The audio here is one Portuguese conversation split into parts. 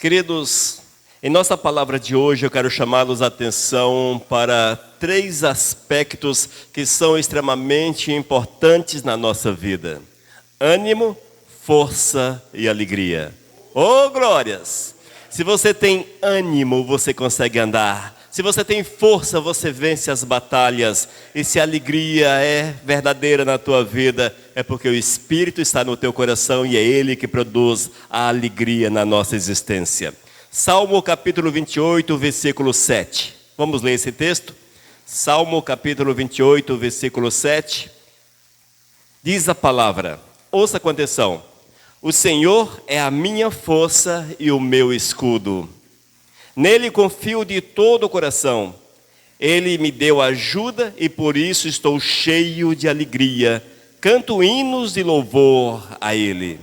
Queridos, em nossa palavra de hoje eu quero chamá-los a atenção para 3 aspectos que são extremamente importantes na nossa vida: ânimo, força e alegria. Oh, glórias! Se você tem ânimo, você consegue andar. Se você tem força, você vence as batalhas. E se a alegria é verdadeira na tua vida, é porque o Espírito está no teu coração e é Ele que produz a alegria na nossa existência. Salmo capítulo 28, versículo 7. Vamos ler esse texto? Salmo capítulo 28, versículo 7. Diz a palavra, ouça com atenção: o Senhor é a minha força e o meu escudo. Nele confio de todo o coração. Ele me deu ajuda e por isso estou cheio de alegria. Canto hinos de louvor a Ele.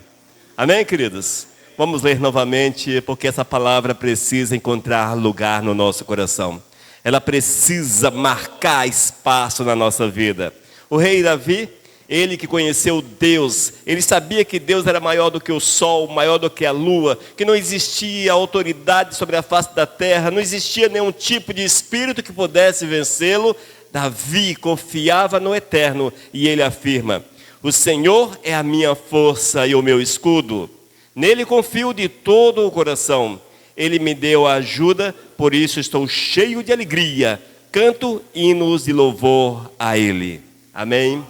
Amém, queridos? Vamos ler novamente, porque essa palavra precisa encontrar lugar no nosso coração. Ela precisa marcar espaço na nossa vida. O rei Davi, ele que conheceu Deus, ele sabia que Deus era maior do que o sol, maior do que a lua, que não existia autoridade sobre a face da terra, não existia nenhum tipo de espírito que pudesse vencê-lo. Davi confiava no eterno e ele afirma: o Senhor é a minha força e o meu escudo. Nele confio de todo o coração. Ele me deu a ajuda, por isso estou cheio de alegria. Canto hinos de louvor a Ele. Amém.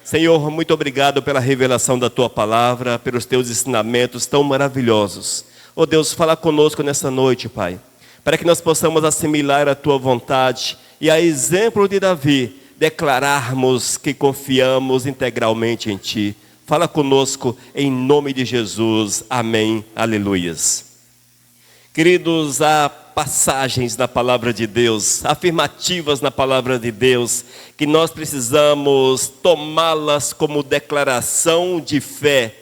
Senhor, muito obrigado pela revelação da Tua palavra, pelos Teus ensinamentos tão maravilhosos. Oh Deus, fala conosco nessa noite, Pai, para que nós possamos assimilar a Tua vontade e, a exemplo de Davi, declararmos que confiamos integralmente em Ti. Fala conosco em nome de Jesus. Amém. Aleluias. Queridos, há passagens na palavra de Deus, afirmativas na palavra de Deus, que nós precisamos tomá-las como declaração de fé,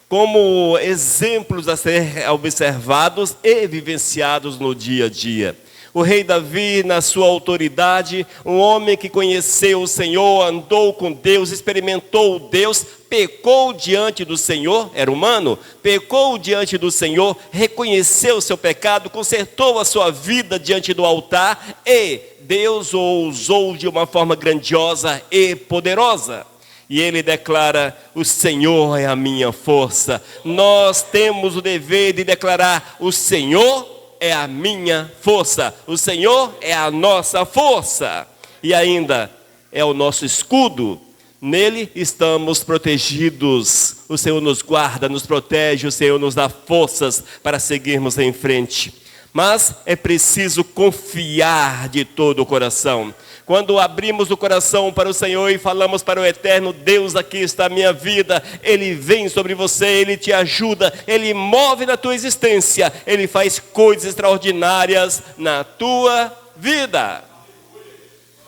como exemplos a ser observados e vivenciados no dia a dia. O rei Davi, na sua autoridade, um homem que conheceu o Senhor, andou com Deus, experimentou Deus, pecou diante do Senhor, era humano, pecou diante do Senhor, reconheceu o seu pecado, consertou a sua vida diante do altar e Deus o usou de uma forma grandiosa e poderosa. E ele declara: o Senhor é a minha força. Nós temos o dever de declarar: o Senhor é a minha força, o Senhor é a nossa força, e ainda é o nosso escudo. Nele estamos protegidos, o Senhor nos guarda, nos protege, o Senhor nos dá forças para seguirmos em frente. Mas é preciso confiar de todo o coração. Quando abrimos o coração para o Senhor e falamos para o Eterno: Deus, aqui está a minha vida, Ele vem sobre você, Ele te ajuda, Ele move na tua existência, Ele faz coisas extraordinárias na tua vida.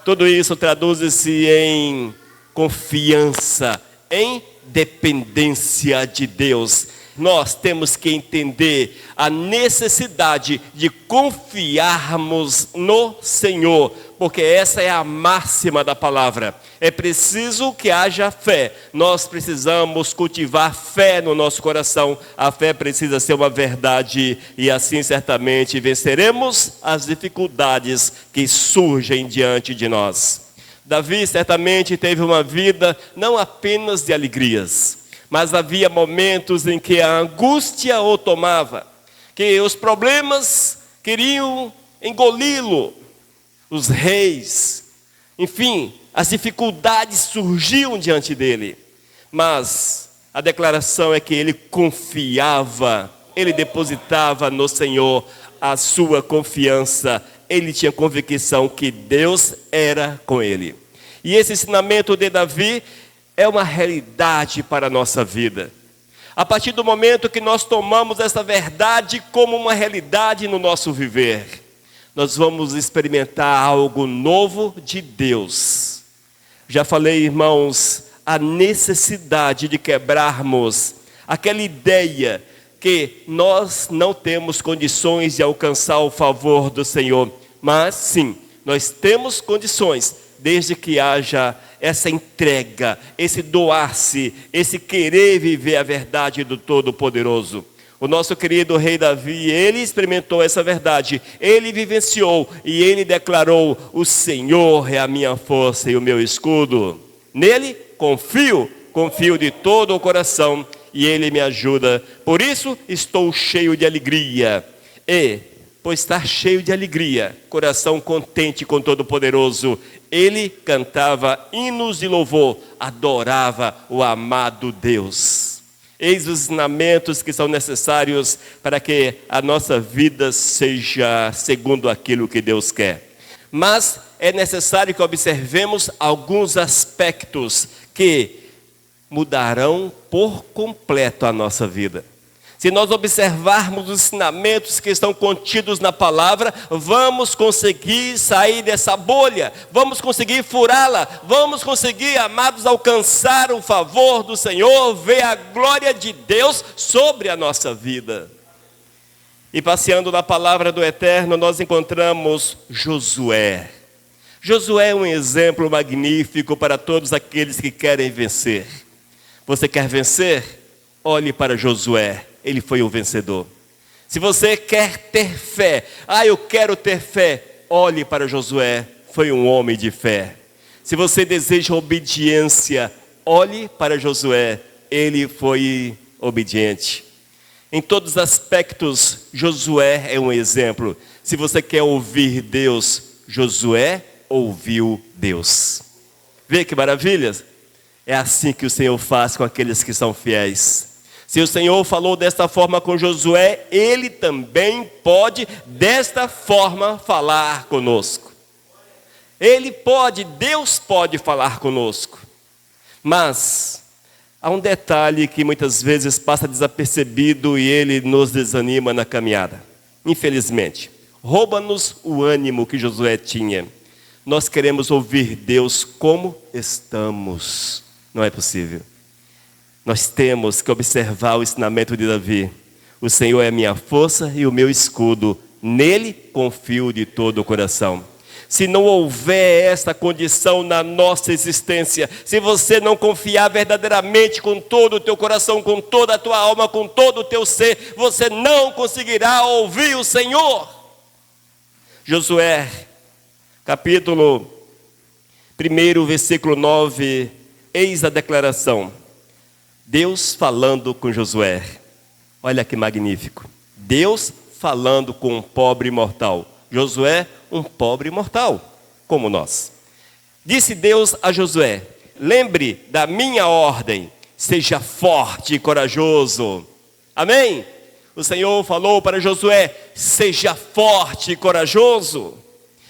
Tudo isso traduz-se em confiança, em dependência de Deus. Nós temos que entender a necessidade de confiarmos no Senhor, porque essa é a máxima da palavra. É preciso que haja fé. Nós precisamos cultivar fé no nosso coração. A fé precisa ser uma verdade e assim certamente venceremos as dificuldades que surgem diante de nós. Davi certamente teve uma vida não apenas de alegrias, mas havia momentos em que a angústia o tomava, que os problemas queriam engoli-lo, os reis, enfim, as dificuldades surgiam diante dele. Mas a declaração é que ele confiava, ele depositava no Senhor a sua confiança, ele tinha convicção que Deus era com ele. E esse ensinamento de Davi é uma realidade para a nossa vida. A partir do momento que nós tomamos essa verdade como uma realidade no nosso viver, nós vamos experimentar algo novo de Deus. Já falei, irmãos, a necessidade de quebrarmos aquela ideia que nós não temos condições de alcançar o favor do Senhor. Mas sim, nós temos condições, desde que haja essa entrega, esse doar-se, esse querer viver a verdade do Todo-Poderoso. O nosso querido rei Davi, ele experimentou essa verdade, ele vivenciou e ele declarou: o Senhor é a minha força e o meu escudo. Nele confio de todo o coração e ele me ajuda. Por isso estou cheio de alegria. E, por estar cheio de alegria, coração contente com Todo-Poderoso, ele cantava hinos de louvor, adorava o amado Deus. Eis os ensinamentos que são necessários para que a nossa vida seja segundo aquilo que Deus quer. Mas é necessário que observemos alguns aspectos que mudarão por completo a nossa vida. Se nós observarmos os ensinamentos que estão contidos na palavra, vamos conseguir sair dessa bolha, vamos conseguir furá-la, vamos conseguir, amados, alcançar o favor do Senhor, ver a glória de Deus sobre a nossa vida. E passeando na palavra do Eterno, nós encontramos Josué. Josué é um exemplo magnífico para todos aqueles que querem vencer. Você quer vencer? Olhe para Josué. Ele foi o vencedor. Se você quer ter fé, eu quero ter fé, olhe para Josué, foi um homem de fé. Se você deseja obediência, olhe para Josué, ele foi obediente. Em todos os aspectos, Josué é um exemplo. Se você quer ouvir Deus, Josué ouviu Deus. Vê que maravilha? É assim que o Senhor faz com aqueles que são fiéis. Se o Senhor falou desta forma com Josué, Ele também pode desta forma falar conosco. Deus pode falar conosco. Mas há um detalhe que muitas vezes passa desapercebido e ele nos desanima na caminhada. Infelizmente, rouba-nos o ânimo que Josué tinha. Nós queremos ouvir Deus como estamos. Não é possível. Nós temos que observar o ensinamento de Davi. O Senhor é a minha força e o meu escudo. Nele confio de todo o coração. Se não houver esta condição na nossa existência, se você não confiar verdadeiramente com todo o teu coração, com toda a tua alma, com todo o teu ser, você não conseguirá ouvir o Senhor. Josué, capítulo 1, versículo 9, eis a declaração. Deus falando com Josué. Olha que magnífico. Deus falando com um pobre mortal. Josué, um pobre mortal, como nós. Disse Deus a Josué: lembre da minha ordem, seja forte e corajoso. Amém? O Senhor falou para Josué: seja forte e corajoso.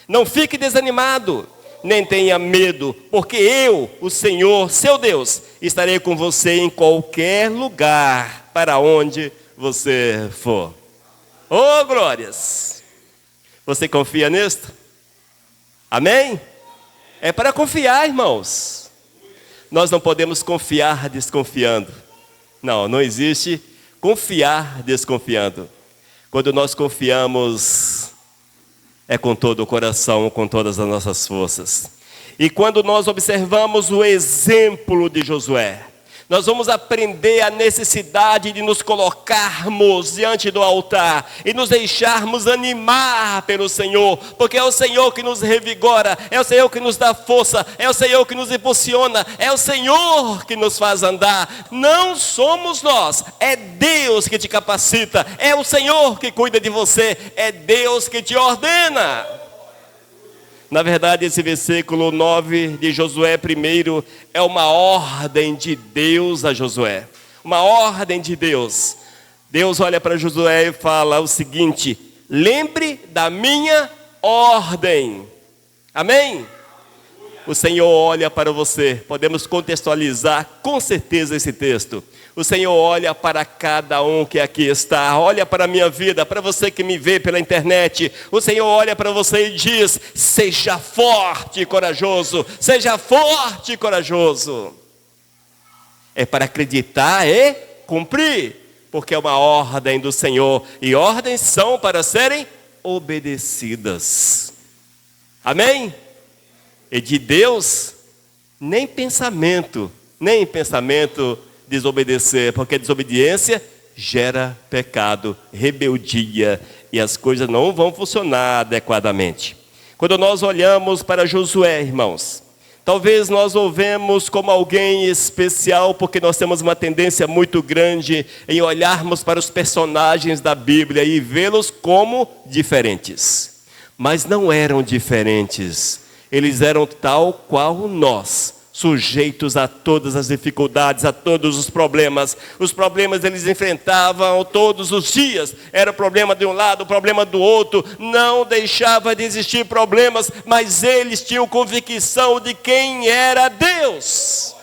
Não fique desanimado, nem tenha medo, porque eu, o Senhor, seu Deus, estarei com você em qualquer lugar para onde você for. Oh, glórias! Você confia nisto? Amém? É para confiar, irmãos. Nós não podemos confiar desconfiando. Não existe confiar desconfiando. Quando nós confiamos, é com todo o coração, com todas as nossas forças. E quando nós observamos o exemplo de Josué, nós vamos aprender a necessidade de nos colocarmos diante do altar e nos deixarmos animar pelo Senhor, porque é o Senhor que nos revigora, é o Senhor que nos dá força, é o Senhor que nos impulsiona, é o Senhor que nos faz andar. Não somos nós, é Deus que te capacita, é o Senhor que cuida de você, é Deus que te ordena. Na verdade, esse versículo 9 de Josué 1 é uma ordem de Deus a Josué. Uma ordem de Deus. Deus olha para Josué e fala o seguinte: lembre da minha ordem. Amém? O Senhor olha para você. Podemos contextualizar com certeza esse texto. O Senhor olha para cada um que aqui está, olha para a minha vida, para você que me vê pela internet. O Senhor olha para você e diz: seja forte e corajoso, seja forte e corajoso. É para acreditar e cumprir, porque é uma ordem do Senhor, e ordens são para serem obedecidas. Amém? E de Deus, nem pensamento desobedecer, porque a desobediência gera pecado, rebeldia, e as coisas não vão funcionar adequadamente. Quando nós olhamos para Josué, irmãos, talvez nós o vemos como alguém especial, porque nós temos uma tendência muito grande em olharmos para os personagens da Bíblia e vê-los como diferentes. Mas não eram diferentes, eles eram tal qual nós, sujeitos a todas as dificuldades, a todos os problemas. Os problemas eles enfrentavam todos os dias. Era problema de um lado, problema do outro. Não deixava de existir problemas, mas eles tinham convicção de quem era Deus.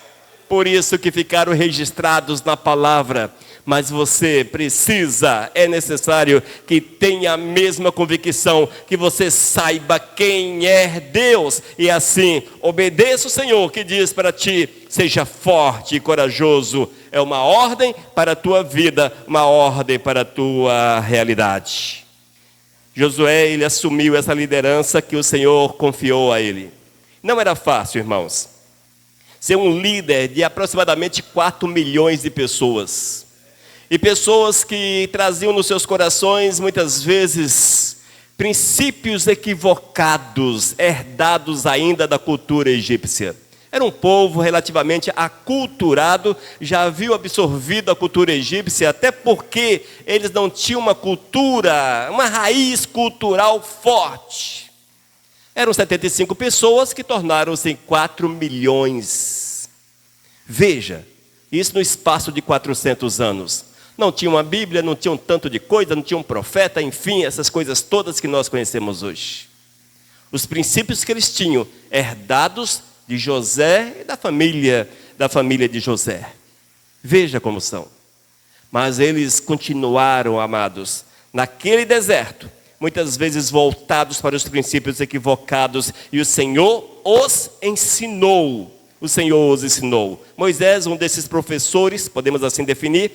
Por isso que ficaram registrados na palavra. Mas você precisa, é necessário que tenha a mesma convicção, que você saiba quem é Deus. E assim, obedeça o Senhor que diz para ti, seja forte e corajoso. É uma ordem para a tua vida, uma ordem para a tua realidade. Josué, ele assumiu essa liderança que o Senhor confiou a ele. Não era fácil, irmãos, ser um líder de aproximadamente 4 milhões de pessoas. E pessoas que traziam nos seus corações, muitas vezes, princípios equivocados, herdados ainda da cultura egípcia. Era um povo relativamente aculturado, já haviam absorvido a cultura egípcia, até porque eles não tinham uma cultura, uma raiz cultural forte. Eram 75 pessoas que tornaram-se 4 milhões. Veja, isso no espaço de 400 anos. Não tinha uma Bíblia, não tinha um tanto de coisa, não tinha um profeta, enfim, essas coisas todas que nós conhecemos hoje. Os princípios que eles tinham, herdados de José e da família de José. Veja como são. Mas eles continuaram, amados, naquele deserto, muitas vezes voltados para os princípios equivocados, e o Senhor os ensinou. O Senhor os ensinou. Moisés, um desses professores, podemos assim definir,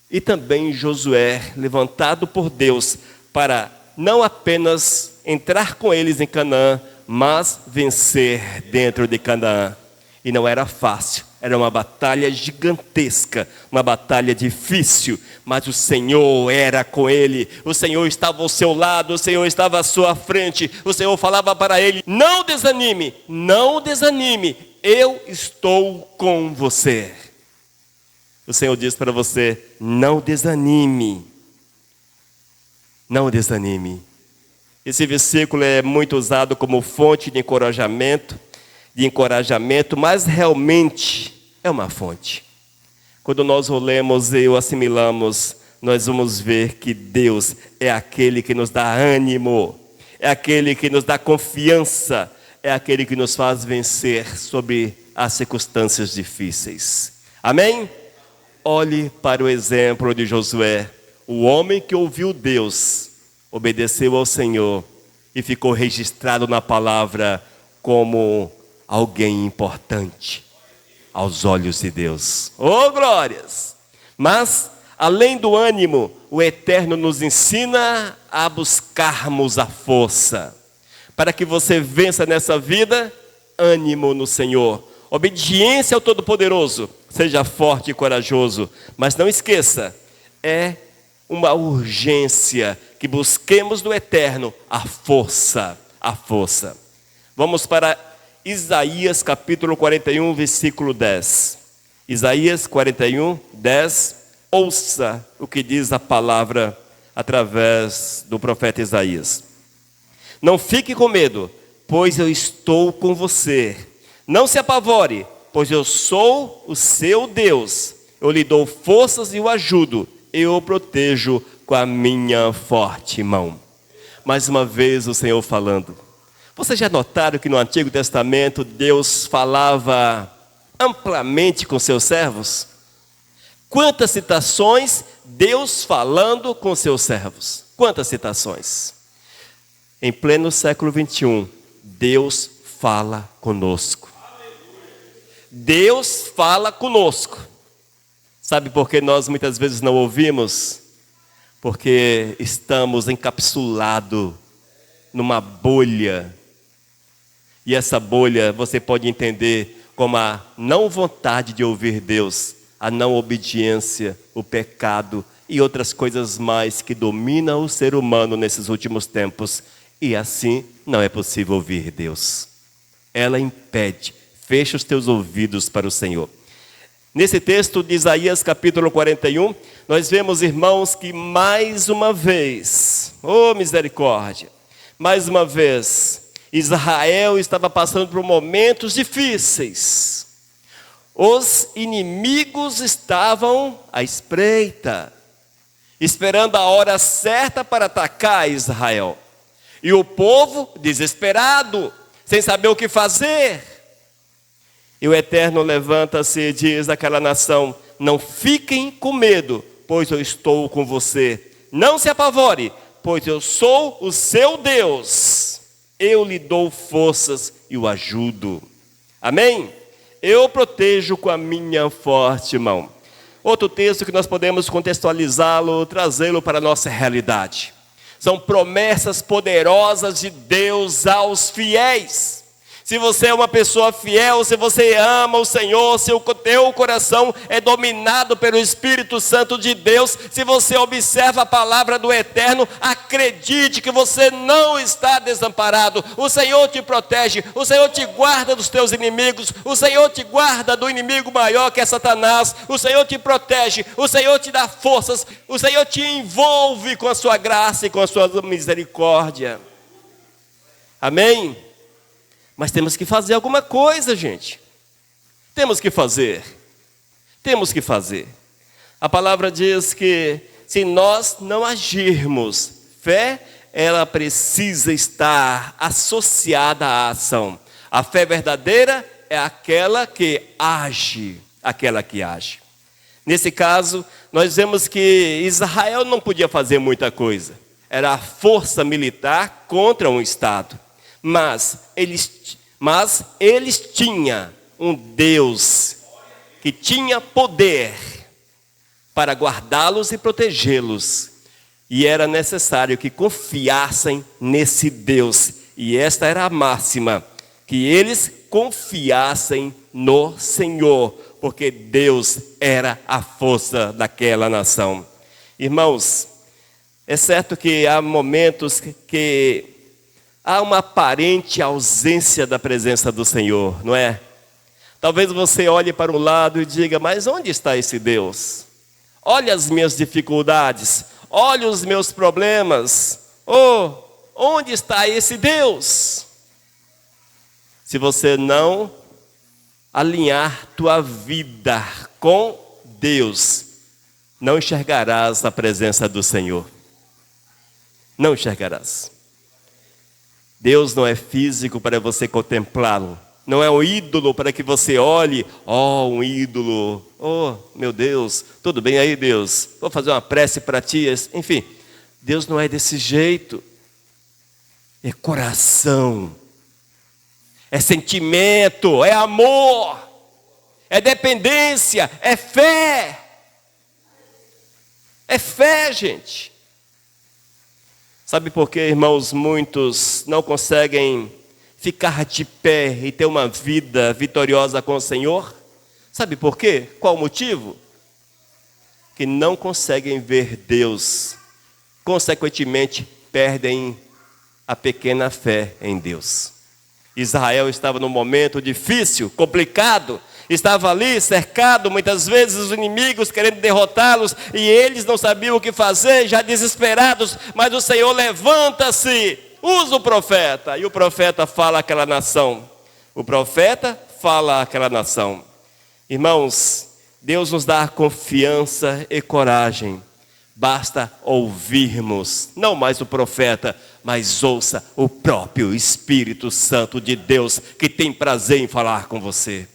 e também Josué, levantado por Deus para não apenas entrar com eles em Canaã, mas vencer dentro de Canaã. E não era fácil, era uma batalha gigantesca, uma batalha difícil, mas o Senhor era com ele, o Senhor estava ao seu lado, o Senhor estava à sua frente, o Senhor falava para ele, não desanime, não desanime, eu estou com você. O Senhor diz para você, não desanime. Não desanime. Esse versículo é muito usado como fonte de encorajamento, mas realmente é uma fonte. Quando nós o lemos e o assimilamos, nós vamos ver que Deus é aquele que nos dá ânimo, é aquele que nos dá confiança, é aquele que nos faz vencer sobre as circunstâncias difíceis. Amém? Olhe para o exemplo de Josué, o homem que ouviu Deus, obedeceu ao Senhor e ficou registrado na palavra como alguém importante aos olhos de Deus. Oh, glórias! Mas, além do ânimo, o Eterno nos ensina a buscarmos a força. Para que você vença nessa vida, ânimo no Senhor. Obediência ao Todo-Poderoso, seja forte e corajoso, mas não esqueça, é uma urgência que busquemos do Eterno a força, a força. Vamos para Isaías capítulo 41, versículo 10. Isaías 41, 10, ouça o que diz a palavra através do profeta Isaías. Não fique com medo, pois eu estou com você. Não se apavore, pois eu sou o seu Deus. Eu lhe dou forças e o ajudo. Eu o protejo com a minha forte mão. Mais uma vez o Senhor falando. Vocês já notaram que no Antigo Testamento Deus falava amplamente com seus servos? Quantas citações Deus falando com seus servos? Quantas citações? Em pleno século 21, Deus fala conosco. Deus fala conosco. Sabe por que nós muitas vezes não ouvimos? Porque estamos encapsulados numa bolha. E essa bolha você pode entender como a não vontade de ouvir Deus, a não obediência, o pecado e outras coisas mais que dominam o ser humano nesses últimos tempos. E assim não é possível ouvir Deus. Ela impede, fecha os teus ouvidos para o Senhor. Nesse texto de Isaías capítulo 41, nós vemos, irmãos, que mais uma vez, misericórdia, mais uma vez, Israel estava passando por momentos difíceis. Os inimigos estavam à espreita, esperando a hora certa para atacar Israel. E o povo desesperado, sem saber o que fazer. E o Eterno levanta-se e diz àquela nação: não fiquem com medo, pois eu estou com você. Não se apavore, pois eu sou o seu Deus. Eu lhe dou forças e o ajudo. Amém? Eu protejo com a minha forte mão. Outro texto que nós podemos contextualizá-lo, trazê-lo para a nossa realidade. São promessas poderosas de Deus aos fiéis. Se você é uma pessoa fiel, se você ama o Senhor, se o teu coração é dominado pelo Espírito Santo de Deus, se você observa a palavra do Eterno, acredite que você não está desamparado. O Senhor te protege, o Senhor te guarda dos teus inimigos, o Senhor te guarda do inimigo maior que é Satanás, o Senhor te protege, o Senhor te dá forças, o Senhor te envolve com a sua graça e com a sua misericórdia. Amém? Mas temos que fazer alguma coisa, gente. Temos que fazer. A palavra diz que se nós não agirmos, fé, ela precisa estar associada à ação. A fé verdadeira é aquela que age. Nesse caso, nós vemos que Israel não podia fazer muita coisa. Era a força militar contra um Estado. Mas eles tinham um Deus que tinha poder para guardá-los e protegê-los. E era necessário que confiassem nesse Deus. E esta era a máxima, que eles confiassem no Senhor, porque Deus era a força daquela nação. Irmãos, é certo que há momentos que há uma aparente ausência da presença do Senhor, não é? Talvez você olhe para o lado e diga: mas onde está esse Deus? Olha as minhas dificuldades, olha os meus problemas. Onde está esse Deus? Se você não alinhar tua vida com Deus, não enxergarás a presença do Senhor. Não enxergarás. Deus não é físico para você contemplá-lo. Não é um ídolo para que você olhe. Um ídolo. Meu Deus, tudo bem aí, Deus? Vou fazer uma prece para ti. Enfim, Deus não é desse jeito. É coração. É sentimento. É amor. É dependência. É fé. É fé, gente. Sabe por que, irmãos, muitos não conseguem ficar de pé e ter uma vida vitoriosa com o Senhor? Sabe por quê? Qual o motivo? Que não conseguem ver Deus. Consequentemente, perdem a pequena fé em Deus. Israel estava num momento difícil, complicado. Estava ali cercado, muitas vezes os inimigos querendo derrotá-los, e eles não sabiam o que fazer, já desesperados. Mas o Senhor levanta-se, usa o profeta, e o profeta fala àquela nação. Irmãos, Deus nos dá confiança e coragem. Basta ouvirmos, não mais o profeta, mas ouça o próprio Espírito Santo de Deus, que tem prazer em falar com você.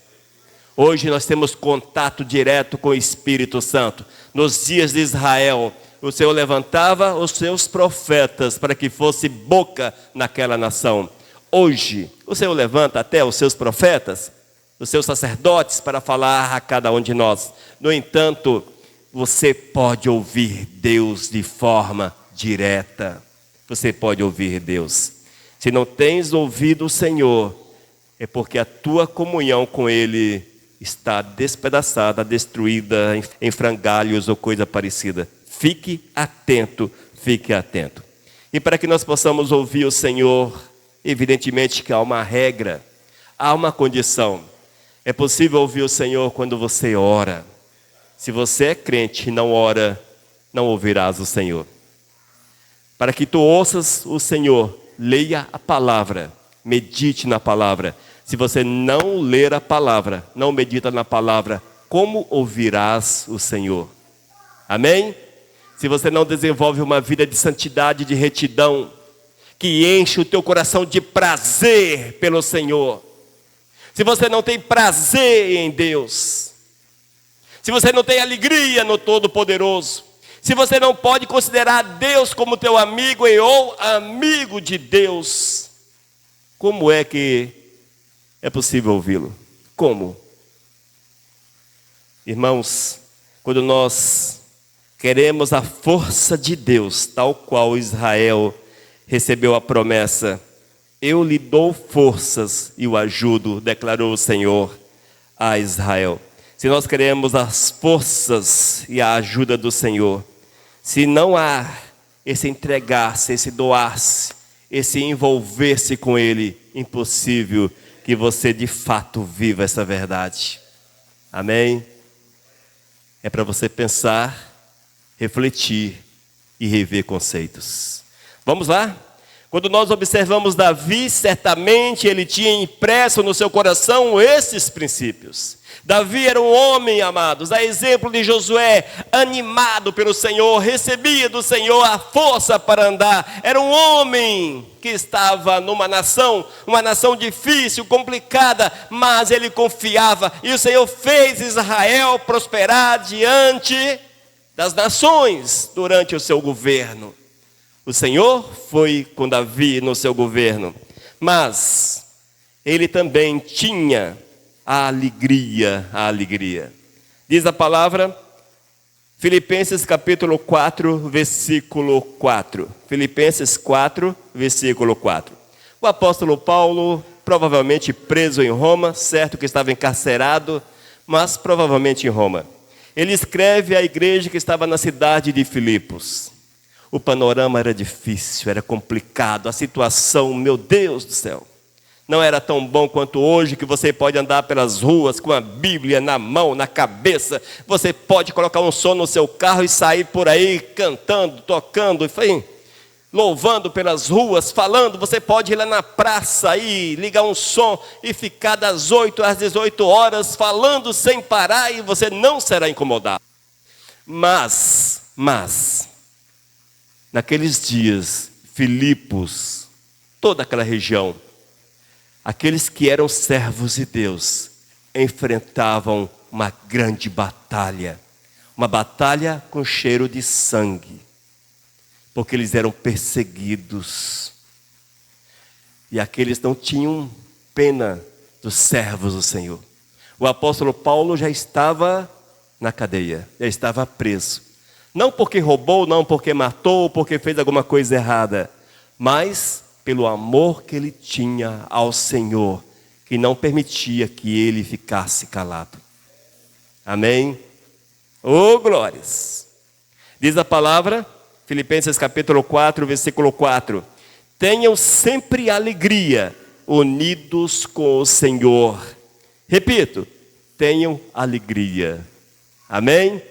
Hoje nós temos contato direto com o Espírito Santo. Nos dias de Israel, o Senhor levantava os seus profetas para que fosse boca naquela nação. Hoje, o Senhor levanta até os seus profetas, os seus sacerdotes, para falar a cada um de nós. No entanto, você pode ouvir Deus de forma direta. Você pode ouvir Deus. Se não tens ouvido o Senhor, é porque a tua comunhão com Ele está despedaçada, destruída em frangalhos ou coisa parecida. Fique atento, fique atento. E para que nós possamos ouvir o Senhor, evidentemente que há uma regra, há uma condição. É possível ouvir o Senhor quando você ora. Se você é crente e não ora, não ouvirás o Senhor. Para que tu ouças o Senhor, leia a palavra, medite na palavra. Se você não ler a palavra, não medita na palavra, como ouvirás o Senhor? Amém? Se você não desenvolve uma vida de santidade, de retidão, que enche o teu coração de prazer pelo Senhor. Se você não tem prazer em Deus, se você não tem alegria no Todo-Poderoso, se você não pode considerar Deus como teu amigo ou amigo de Deus, como é que é possível ouvi-lo? Como? Irmãos, quando nós queremos a força de Deus, tal qual Israel recebeu a promessa, eu lhe dou forças e o ajudo, declarou o Senhor a Israel. Se nós queremos as forças e a ajuda do Senhor, se não há esse entregar-se, esse doar-se, esse envolver-se com Ele, impossível que você de fato viva essa verdade. Amém? É para você pensar, refletir e rever conceitos. Vamos lá? Quando nós observamos Davi, certamente ele tinha impresso no seu coração esses princípios. Davi era um homem, amados, a exemplo de Josué, animado pelo Senhor, recebia do Senhor a força para andar. Era um homem que estava numa nação difícil, complicada, mas ele confiava. E o Senhor fez Israel prosperar diante das nações durante o seu governo. O Senhor foi com Davi no seu governo, mas ele também tinha a alegria. Diz a palavra, Filipenses capítulo 4, versículo 4. Filipenses 4, versículo 4. O apóstolo Paulo, provavelmente preso em Roma, certo que estava encarcerado, mas provavelmente em Roma. Ele escreve à igreja que estava na cidade de Filipos. O panorama era difícil, era complicado, a situação, meu Deus do céu, não era tão bom quanto hoje, que você pode andar pelas ruas com a Bíblia na mão, na cabeça, você pode colocar um som no seu carro e sair por aí cantando, tocando, enfim, louvando pelas ruas, falando. Você pode ir lá na praça e ligar um som e ficar das 8 às 18 horas falando sem parar e você não será incomodado. Mas, naqueles dias, Filipos, toda aquela região, aqueles que eram servos de Deus, enfrentavam uma grande batalha. Uma batalha com cheiro de sangue, porque eles eram perseguidos. E aqueles não tinham pena dos servos do Senhor. O apóstolo Paulo já estava na cadeia, já estava preso. Não porque roubou, não porque matou, porque fez alguma coisa errada, mas pelo amor que ele tinha ao Senhor, que não permitia que ele ficasse calado. Amém? Oh, glórias! Diz a palavra, Filipenses capítulo 4, versículo 4. Tenham sempre alegria, unidos com o Senhor. Repito, tenham alegria. Amém?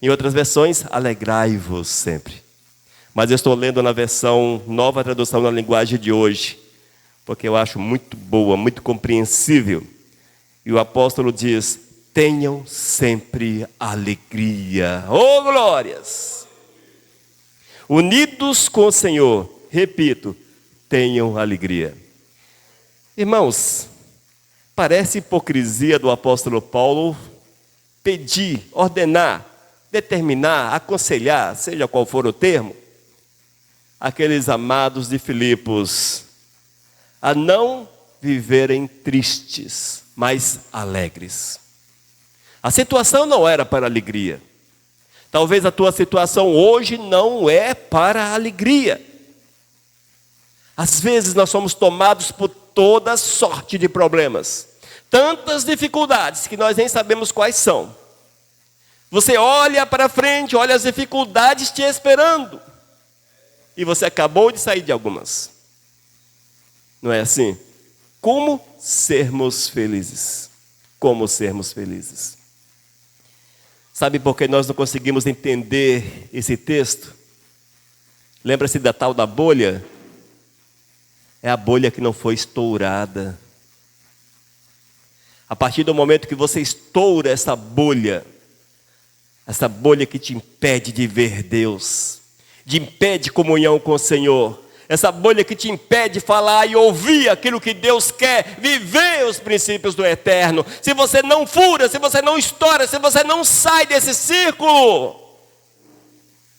Em outras versões, alegrai-vos sempre. Mas eu estou lendo na versão Nova Tradução na Linguagem de hoje, porque eu acho muito boa, muito compreensível. E o apóstolo diz, tenham sempre alegria. Oh, glórias! Unidos com o Senhor, repito, tenham alegria. Irmãos, parece hipocrisia do apóstolo Paulo pedir, ordenar, determinar, aconselhar, seja qual for o termo, aqueles amados de Filipos a não viverem tristes, mas alegres. A situação não era para alegria. Talvez a tua situação hoje não é para alegria. Às vezes nós somos tomados por toda sorte de problemas, tantas dificuldades que nós nem sabemos quais são. Você olha para frente, olha as dificuldades te esperando. E você acabou de sair de algumas. Não é assim? Como sermos felizes? Como sermos felizes? Sabe por que nós não conseguimos entender esse texto? Lembra-se da tal da bolha? É a bolha que não foi estourada. A partir do momento que você estoura essa bolha que te impede de ver Deus, te impede comunhão com o Senhor, essa bolha que te impede de falar e ouvir aquilo que Deus quer, viver os princípios do eterno. Se você não fura, se você não estoura, se você não sai desse círculo,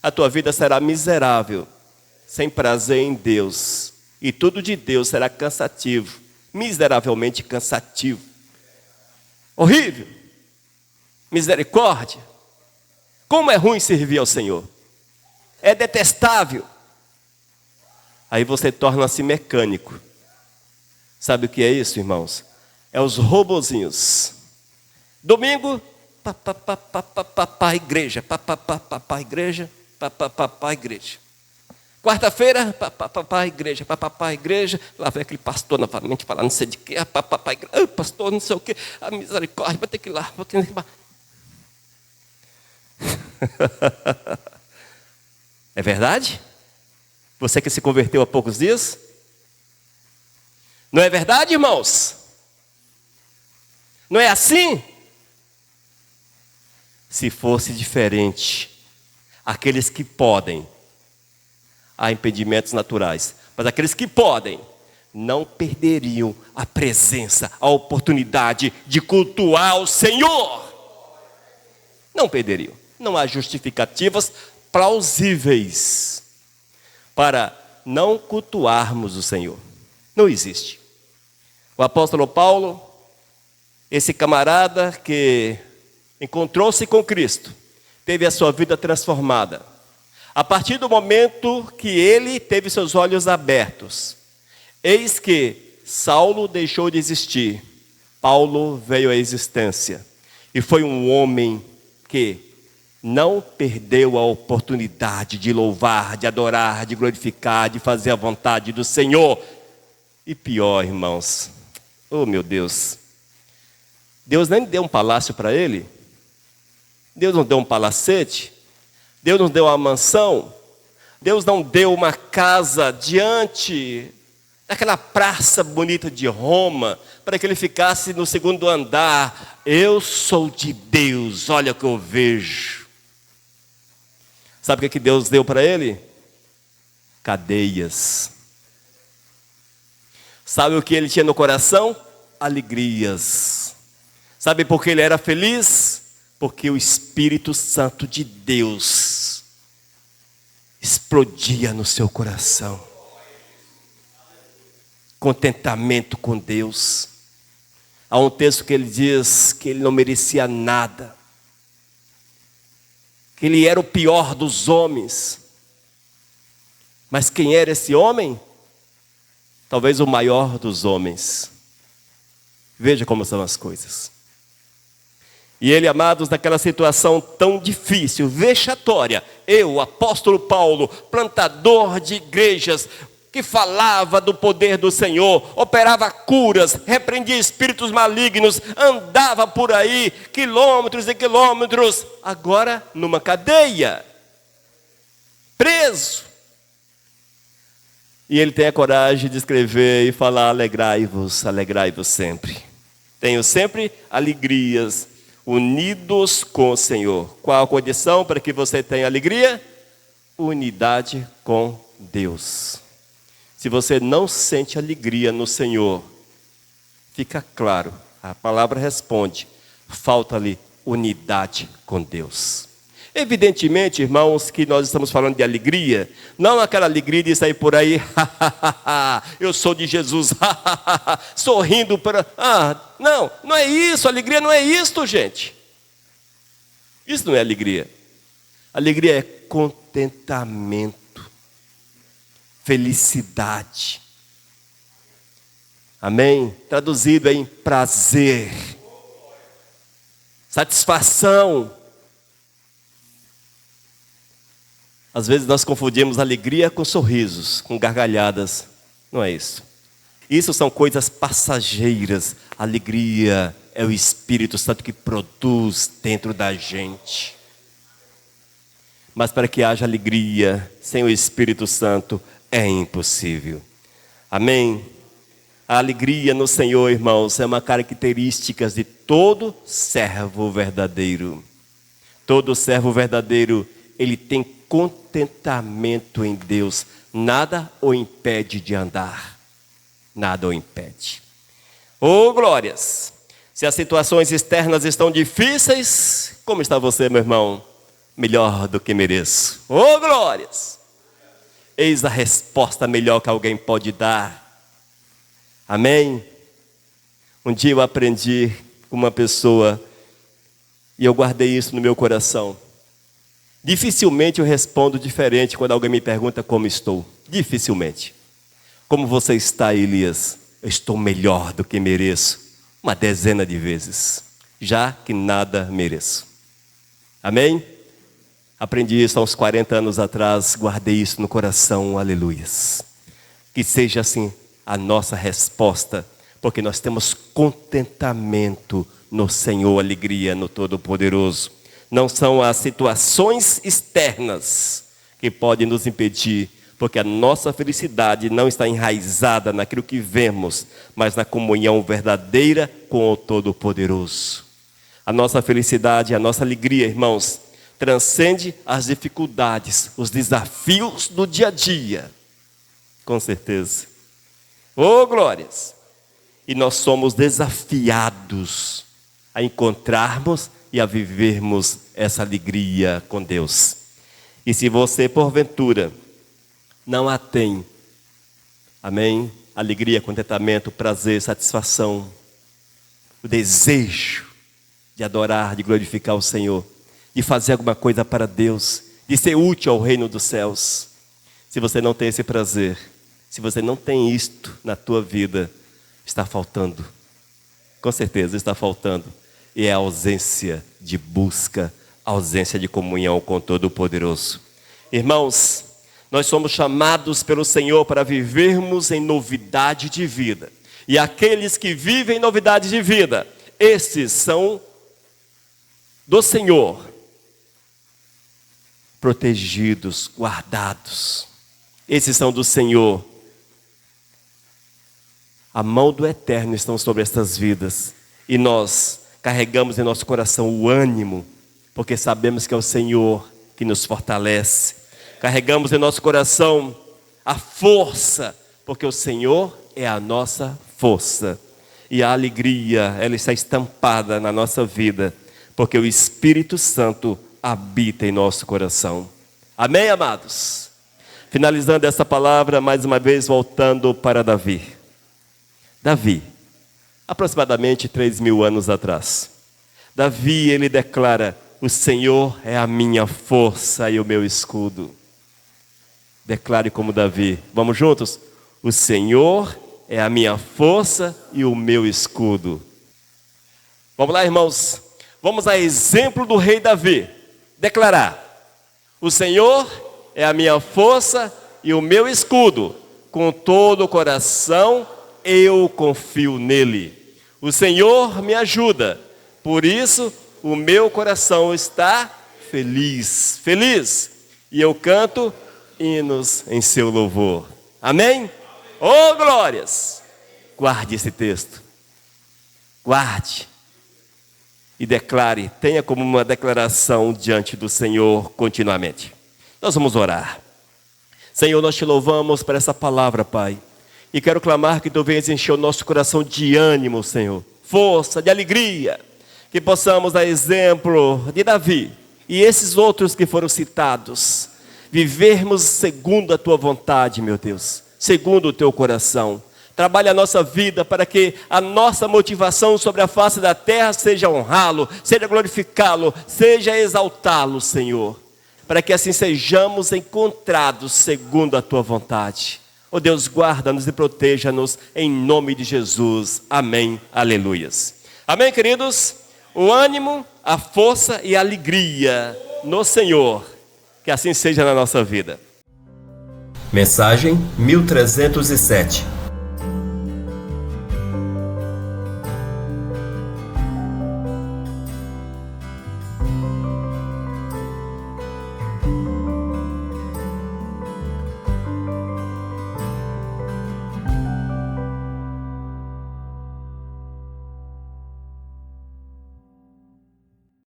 a tua vida será miserável, sem prazer em Deus. E tudo de Deus será cansativo, miseravelmente cansativo. Horrível. Misericórdia. Como é ruim servir ao Senhor. É detestável. Aí você torna-se mecânico. Sabe o que é isso, irmãos? É os robozinhos. Domingo, igreja, igreja, igreja. Quarta-feira, igreja, igreja. Lá vem aquele pastor novamente falar não sei de quê, igreja. Pastor, não sei o quê, a misericórdia, vou ter que ir lá, vou ter que ir lá. É verdade? Você que se converteu há poucos dias? Não é verdade, irmãos? Não é assim? Se fosse diferente, aqueles que podem, há impedimentos naturais, mas aqueles que podem, não perderiam a presença, a oportunidade de cultuar o Senhor. Não perderiam. Não há justificativas plausíveis para não cultuarmos o Senhor. Não existe. O apóstolo Paulo, esse camarada que encontrou-se com Cristo, teve a sua vida transformada. A partir do momento que ele teve seus olhos abertos, eis que Saulo deixou de existir, Paulo veio à existência. E foi um homem que não perdeu a oportunidade de louvar, de adorar, de glorificar, de fazer a vontade do Senhor. E pior, irmãos, oh meu Deus, Deus nem deu um palácio para ele, Deus não deu um palacete, Deus não deu uma mansão, Deus não deu uma casa diante daquela praça bonita de Roma, para que ele ficasse no segundo andar. Eu sou de Deus, olha o que eu vejo. Sabe o que Deus deu para ele? Cadeias. Sabe o que ele tinha no coração? Alegrias. Sabe por que ele era feliz? Porque o Espírito Santo de Deus explodia no seu coração. Contentamento com Deus. Há um texto que ele diz que ele não merecia nada, que ele era o pior dos homens. Mas quem era esse homem? Talvez o maior dos homens. Veja como são as coisas. E ele, amados, naquela situação tão difícil, vexatória, eu, apóstolo Paulo, plantador de igrejas, que falava do poder do Senhor, operava curas, repreendia espíritos malignos, andava por aí, quilômetros e quilômetros, agora numa cadeia, preso. E ele tem a coragem de escrever e falar: alegrai-vos sempre. Tenho sempre alegrias, unidos com o Senhor. Qual a condição para que você tenha alegria? Unidade com Deus. Se você não sente alegria no Senhor, fica claro, a palavra responde, falta-lhe unidade com Deus. Evidentemente, irmãos, que nós estamos falando de alegria, não aquela alegria de sair por aí, eu sou de Jesus, sorrindo para... não é isso, alegria não é isto, gente. Isso não é alegria. Alegria é contentamento. Felicidade. Amém? Traduzido em prazer, satisfação, Às vezes nós confundimos alegria com sorrisos, com gargalhadas. Não é isso. Isso são coisas passageiras. Alegria é o Espírito Santo que produz dentro da gente. Mas para que haja alegria sem o Espírito Santo é impossível. Amém? A alegria no Senhor, irmãos, é uma característica de todo servo verdadeiro. Todo servo verdadeiro, ele tem contentamento em Deus. Nada o impede de andar. Nada o impede. Oh, glórias! Se as situações externas estão difíceis, como está você, meu irmão? Melhor do que mereço. Oh, glórias! Eis a resposta melhor que alguém pode dar. Amém? Um dia eu aprendi com uma pessoa e eu guardei isso no meu coração. Dificilmente eu respondo diferente quando alguém me pergunta como estou. Dificilmente. Como você está, Elias? Eu estou melhor do que mereço. Uma dezena de vezes. Já que nada mereço. Amém? Aprendi isso há uns 40 anos atrás. Guardei isso no coração. Aleluias. Que seja assim a nossa resposta. Porque nós temos contentamento no Senhor, alegria no Todo-Poderoso. Não são as situações externas que podem nos impedir, porque a nossa felicidade não está enraizada naquilo que vemos, mas na comunhão verdadeira com o Todo-Poderoso. A nossa felicidade, a nossa alegria, irmãos, transcende as dificuldades, os desafios do dia a dia. Com certeza. Oh, glórias! E nós somos desafiados a encontrarmos e a vivermos essa alegria com Deus. E se você, porventura, não a tem, amém? Alegria, contentamento, prazer, satisfação, o desejo de adorar, de glorificar o Senhor, de fazer alguma coisa para Deus, de ser útil ao reino dos céus. Se você não tem esse prazer, se você não tem isto na tua vida, está faltando. Com certeza está faltando. E é a ausência de busca, a ausência de comunhão com o Todo-Poderoso. Irmãos, nós somos chamados pelo Senhor para vivermos em novidade de vida. E aqueles que vivem em novidade de vida, esses são do Senhor, protegidos, guardados. Esses são do Senhor. A mão do Eterno está sobre estas vidas. E nós carregamos em nosso coração o ânimo, porque sabemos que é o Senhor que nos fortalece. Carregamos em nosso coração a força, porque o Senhor é a nossa força. E a alegria, ela está estampada na nossa vida, porque o Espírito Santo habita em nosso coração. Amém, amados? Finalizando essa palavra, mais uma vez voltando para Davi. Davi, aproximadamente 3.000 anos atrás. Davi, ele declara: o Senhor é a minha força e o meu escudo. Declare como Davi. Vamos juntos? O Senhor é a minha força e o meu escudo. Vamos lá, irmãos. Vamos a exemplo do rei Davi. Declarar: o Senhor é a minha força e o meu escudo. Com todo o coração eu confio nele. O Senhor me ajuda. Por isso o meu coração está feliz. Feliz. E eu canto hinos em seu louvor. Amém? Oh, glórias! Guarde esse texto. Guarde. E declare, tenha como uma declaração diante do Senhor continuamente. Nós vamos orar. Senhor, nós te louvamos por essa palavra, Pai. E quero clamar que tu venhas encher o nosso coração de ânimo, Senhor. Força, de alegria. Que possamos dar exemplo de Davi e esses outros que foram citados. Vivermos segundo a tua vontade, meu Deus. Segundo o teu coração. Trabalhe a nossa vida para que a nossa motivação sobre a face da terra seja honrá-lo, seja glorificá-lo, seja exaltá-lo, Senhor. Para que assim sejamos encontrados segundo a tua vontade. Ó Deus, guarda-nos e proteja-nos em nome de Jesus. Amém. Aleluias. Amém, queridos? O ânimo, a força e a alegria no Senhor Que assim seja na nossa vida. Mensagem 1307.